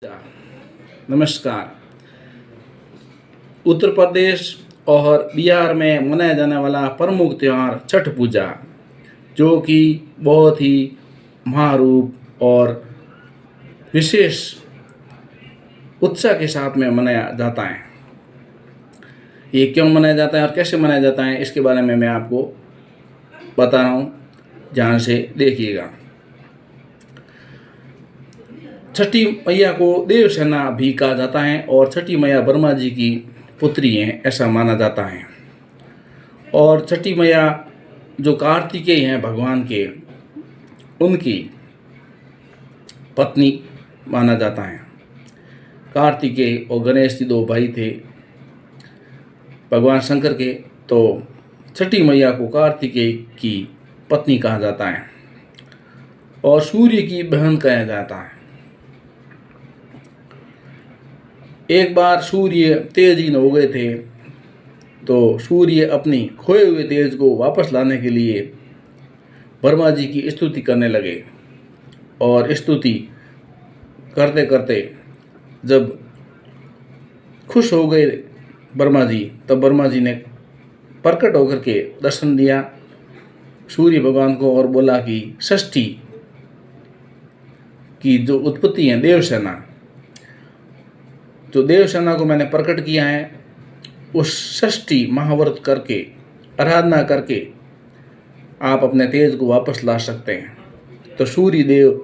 नमस्कार। उत्तर प्रदेश और बिहार में मनाया जाने वाला प्रमुख त्यौहार छठ पूजा, जो कि बहुत ही महारूप और विशेष उत्साह के साथ में मनाया जाता है। ये क्यों मनाया जाता है और कैसे मनाया जाता है, इसके बारे में मैं आपको बता रहा हूँ, ध्यान से देखिएगा। छठी मैया को देवसेना भी कहा जाता है और छठी मैया ब्रह्मा जी की पुत्री हैं, ऐसा माना जाता है। और छठी मैया जो कार्तिकेय हैं भगवान के, उनकी पत्नी माना जाता है। कार्तिकेय और गणेश जी दो भाई थे भगवान शंकर के, तो छठी मैया को कार्तिकेय की पत्नी कहा जाता है और सूर्य की बहन कहा जाता है। एक बार सूर्य तेजहीन हो गए थे, तो सूर्य अपनी खोए हुए तेज को वापस लाने के लिए ब्रह्मा जी की स्तुति करने लगे। और स्तुति करते करते जब खुश हो गए ब्रह्मा जी, तब ब्रह्मा जी ने प्रकट होकर के दर्शन दिया सूर्य भगवान को और बोला कि षष्ठी की जो उत्पत्ति है, देवसेना, जो देवसेना को मैंने प्रकट किया है, उस षष्ठी महाव्रत करके, आराधना करके आप अपने तेज को वापस ला सकते हैं। तो सूर्य देव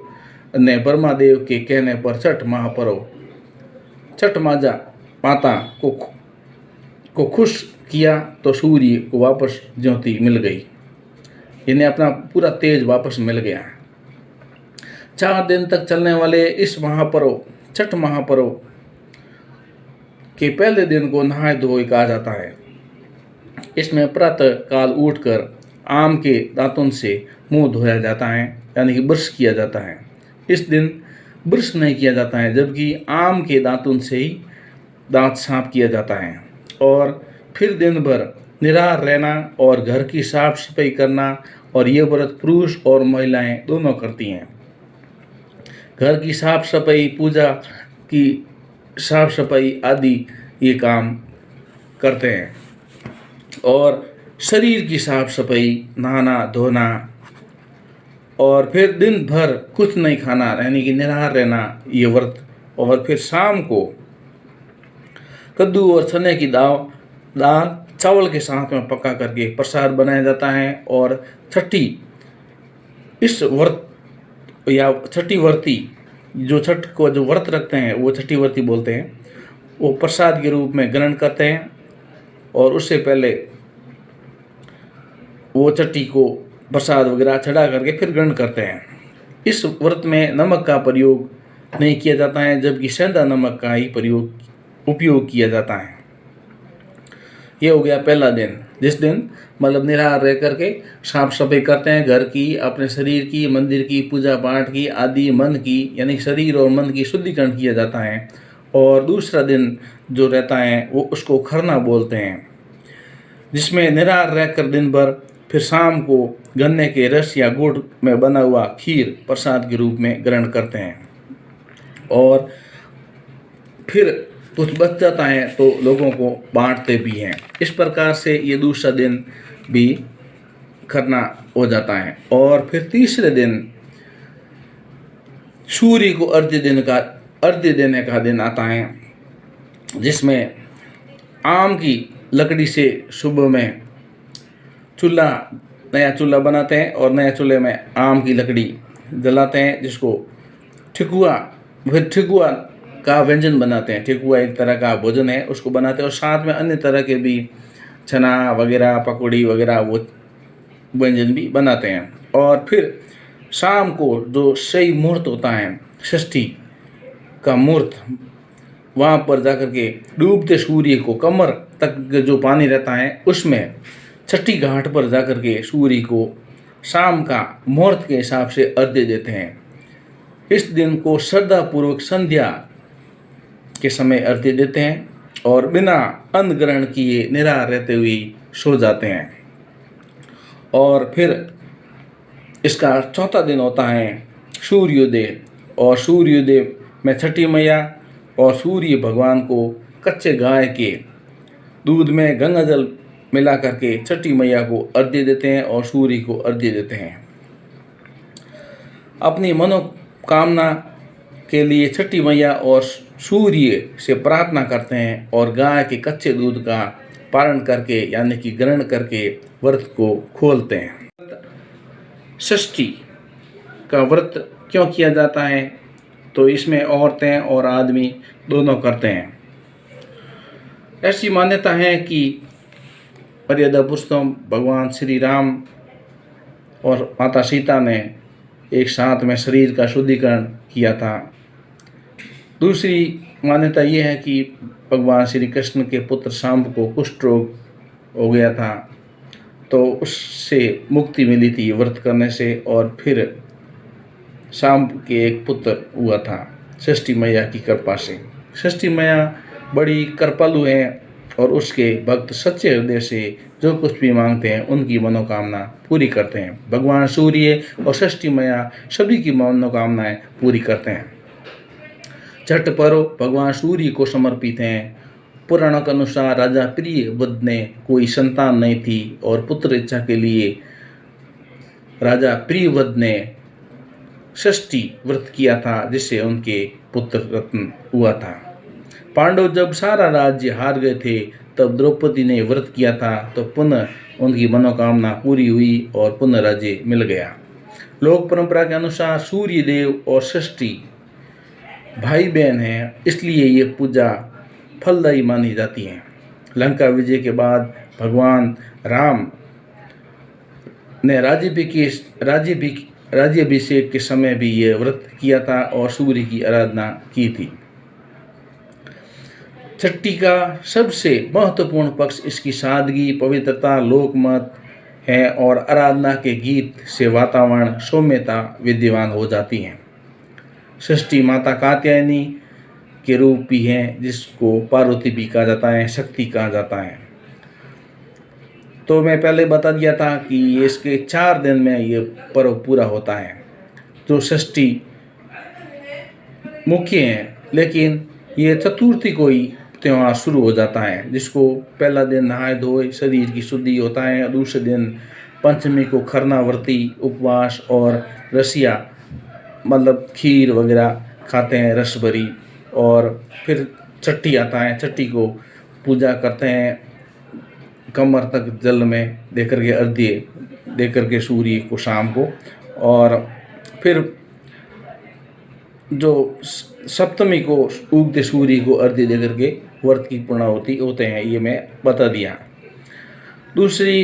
ने ब्रह्मा देव के कहने पर छठ महापर्व, छठ माता को खुश किया, तो सूर्य को वापस ज्योति मिल गई, इन्हें अपना पूरा तेज वापस मिल गया। 4 दिन तक चलने वाले इस महापर्व, छठ महापर्व के पहले दिन को नहाय धोए कहा जाता है। इसमें प्रातः काल उठकर आम के दांतों से मुंह धोया जाता है, यानी कि ब्रश किया जाता है। इस दिन ब्रश नहीं किया जाता है, जबकि आम के दांतों से ही दांत साफ किया जाता है। और फिर दिन भर निराहार रहना और घर की साफ सफाई करना, और ये व्रत पुरुष और महिलाएं दोनों करती हैं। घर की साफ सफाई, पूजा की साफ सफाई आदि ये काम करते हैं। और शरीर की साफ सफाई, नहाना धोना, और फिर दिन भर कुछ नहीं खाना, यानी कि निराहार रहना, ये व्रत। और फिर शाम को कद्दू और चने की दाल चावल के साथ में पका करके प्रसाद बनाया जाता है। और इस व्रत या छठी व्रती, जो छठ को जो व्रत रखते हैं, वो छठी व्रती बोलते हैं, वो प्रसाद के रूप में ग्रहण करते हैं। और उससे पहले वो छठी को प्रसाद वगैरह चढ़ा करके फिर ग्रहण करते हैं। इस व्रत में नमक का प्रयोग नहीं किया जाता है, जबकि सेंधा नमक का ही उपयोग किया जाता है। ये हो गया पहला दिन, जिस दिन मतलब निराहार रह करके साफ सफाई करते हैं, घर की, अपने शरीर की, मंदिर की, पूजा पाठ की आदि, मन की, यानी शरीर और मन की शुद्धिकरण किया जाता है। और दूसरा दिन जो रहता है वो उसको खरना बोलते हैं, जिसमें निराहार रहकर दिन भर फिर शाम को गन्ने के रस या गुड़ में बना हुआ खीर प्रसाद के रूप में ग्रहण करते हैं। और फिर कुछ बच जाता है तो लोगों को बांटते भी हैं। इस प्रकार से ये दूसरा दिन भी खरना हो जाता है। और फिर तीसरे दिन सूर्य को अर्घ्य देने का दिन आता है, जिसमें आम की लकड़ी से सुबह में नया चूल्हा बनाते हैं और नए चूल्हे में आम की लकड़ी जलाते हैं, जिसको ठेकुआ का व्यंजन बनाते हैं। ठेकुआ एक तरह का भोजन है, उसको बनाते हैं। और साथ में अन्य तरह के भी चना वगैरह, पकौड़ी वगैरह, वो व्यंजन भी बनाते हैं। और फिर शाम को जो सही मुहूर्त होता है, षष्ठी का मुहूर्त, वहाँ पर जाकर के डूबते सूर्य को, कमर तक जो पानी रहता है उसमें, छठी घाट पर जाकर के सूर्य को शाम का मुहूर्त के हिसाब से अर्घ्य देते हैं। इस दिन को श्रद्धापूर्वक संध्या के समय अर्घ्य देते हैं और बिना अन्न ग्रहण किए निराहार रहते हुए सो जाते हैं। और फिर इसका चौथा दिन होता है सूर्योदय। और सूर्योदय में छठी मैया और सूर्य भगवान को कच्चे गाय के दूध में गंगा जल मिला करके छठी मैया को अर्घ्य देते हैं और सूर्य को अर्घ्य देते हैं। अपनी मनोकामना के लिए छठी मैया और सूर्य से प्रार्थना करते हैं और गाय के कच्चे दूध का पारण करके यानी कि ग्रहण करके व्रत को खोलते हैं। षष्ठी का व्रत क्यों किया जाता है? तो इसमें औरतें और आदमी दोनों करते हैं। ऐसी मान्यता है कि मर्यादा पुरुषोत्तम भगवान श्री राम और माता सीता ने एक साथ में शरीर का शुद्धिकरण किया था। दूसरी मान्यता यह है कि भगवान श्री कृष्ण के पुत्र शांब को कुष्ठ रोग हो गया था, तो उससे मुक्ति मिली थी व्रत करने से, और फिर शांब के एक पुत्र हुआ था षष्ठी मैया की कृपा से। षष्ठी मैया बड़ी कृपालु हैं और उसके भक्त सच्चे हृदय से जो कुछ भी मांगते हैं उनकी मनोकामना पूरी करते हैं। भगवान सूर्य और षष्ठी मैया सभी की मनोकामनाएं पूरी करते हैं। छठ पर्व भगवान सूर्य को समर्पित हैं। पुराणों के अनुसार राजा प्रियव्रत ने कोई संतान नहीं थी और पुत्र इच्छा के लिए राजा प्रियव्रत ने षष्ठी व्रत किया था, जिससे उनके पुत्र रत्न हुआ था। पांडव जब सारा राज्य हार गए थे तब द्रौपदी ने व्रत किया था, तो पुनः उनकी मनोकामना पूरी हुई और पुनः राज्य मिल गया। लोक परंपरा के अनुसार सूर्य देव और षष्ठी भाई बहन हैं, इसलिए ये पूजा फलदायी मानी जाती है। लंका विजय के बाद भगवान राम ने राज्याभिषेक के समय भी ये व्रत किया था और सूर्य की आराधना की थी। छठी का सबसे महत्वपूर्ण पक्ष इसकी सादगी, पवित्रता, लोकमत है और आराधना के गीत से वातावरण सौम्यता विद्यमान हो जाती है। षष्ठी माता कात्यायनी के रूप भी हैं, जिसको पार्वती भी कहा जाता है, शक्ति कहा जाता है। तो मैं पहले बता दिया था कि इसके 4 दिन में ये पर्व पूरा होता है। तो षष्ठी मुख्य है, लेकिन ये चतुर्थी को ही त्यौहार शुरू हो जाता है, जिसको पहला दिन नहाए धोए शरीर की शुद्धि होता है। दूसरे दिन पंचमी को खरनावर्ती उपवास और रसिया मतलब खीर वगैरह खाते हैं रस भरी, और फिर छठी आता है। छठी को पूजा करते हैं, कमर तक जल में दे करके अर्घ्य दे करके सूर्य को शाम को, और फिर जो सप्तमी को उगते सूर्य को अर्घ्य दे करके व्रत की पूर्णाहुति होते हैं। ये मैं बता दिया। दूसरी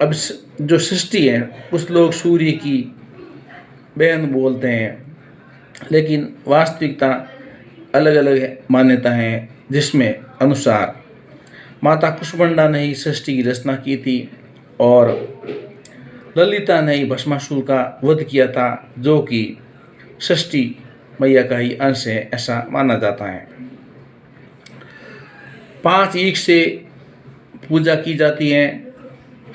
अब जो षष्ठी है, कुछ लोग सूर्य की बहन बोलते हैं, लेकिन वास्तविकता अलग अलग मान्यता है, जिसमें अनुसार माता कुष्मांडा ने ही षष्ठी की रचना की थी और ललिता ने ही भस्मासुर का वध किया था, जो कि षष्ठी मैया का ही अंश है, ऐसा माना जाता है। 5 ईख से पूजा की जाती है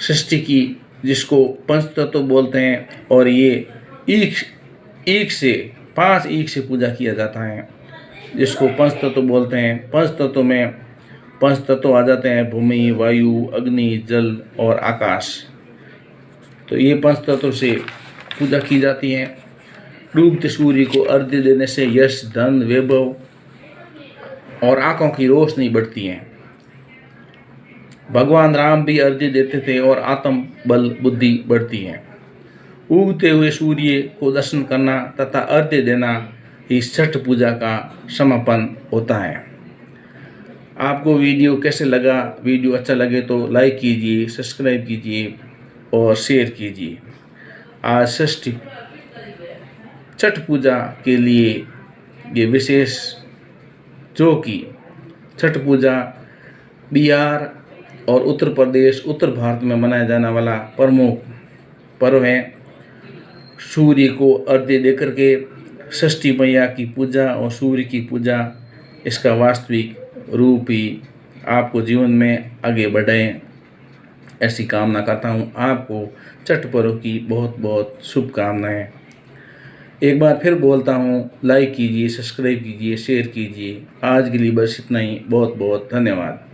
षष्ठी की, जिसको पंचतत्व बोलते हैं, और ये ईख से 5 ईख से पूजा किया जाता है, जिसको पंचतत्व बोलते हैं। पंचतत्व में 5 तत्व आ जाते हैं: भूमि, वायु, अग्नि, जल और आकाश। तो ये 5 तत्व से पूजा की जाती है। डूबते सूर्य को अर्घ्य देने से यश, धन, वैभव और आंखों की रोशनी बढ़ती है। भगवान राम भी अर्घ्य देते थे और आत्म बल बुद्धि बढ़ती है। उगते हुए सूर्य को दर्शन करना तथा अर्घ्य देना ही छठ पूजा का समापन होता है। आपको वीडियो कैसे लगा? वीडियो अच्छा लगे तो लाइक कीजिए, सब्सक्राइब कीजिए और शेयर कीजिए। आज षष्ठी छठ पूजा के लिए ये विशेष, जो कि छठ पूजा बिहार और उत्तर प्रदेश, उत्तर भारत में मनाया जाने वाला प्रमुख पर्व है। सूर्य को अर्घ्य देकर के षष्ठी मैया की पूजा और सूर्य की पूजा, इसका वास्तविक रूप ही आपको जीवन में आगे बढ़ाएं, ऐसी कामना करता हूँ। आपको छठ पर्व की बहुत बहुत शुभकामनाएं। एक बार फिर बोलता हूँ, लाइक कीजिए, सब्सक्राइब कीजिए, शेयर कीजिए। आज के लिए बस इतना ही। बहुत बहुत धन्यवाद।